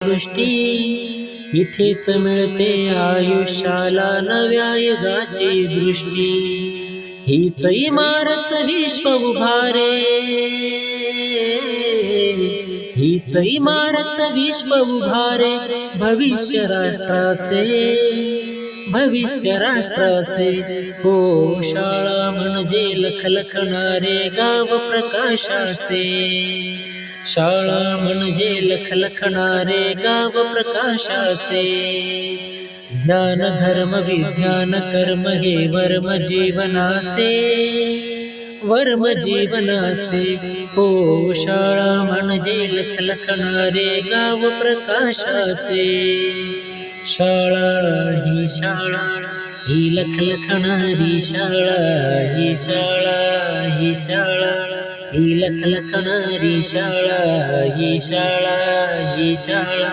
सृष्टी, इथेच मिळते आयुष्याला नव्या युगाची दृष्टी. हीच इमारत विश्व उभारे, हीच इमारत विश्व उभारे, भविष्य राष्ट्राचे, भविष्य राष्ट्राचे. हो, शाळा म्हणजे लखलखणारे गाव प्रकाशाचे, शाळा म्हणजे लखलखणारे गाव प्रकाशाचे. ज्ञान धर्म विज्ञान कर्म हे वर्म जीवनाचे, वर्म जीवनाचे. हो, शाळा म्हणजे लखलखणारे गाव प्रकाशाचे. शाळा ही शाळा, ही लखलखणारी शाळा, ही शाळा, ही शाळा, ही लखलखणारी शाळा, ही शाळा, ही शाळा.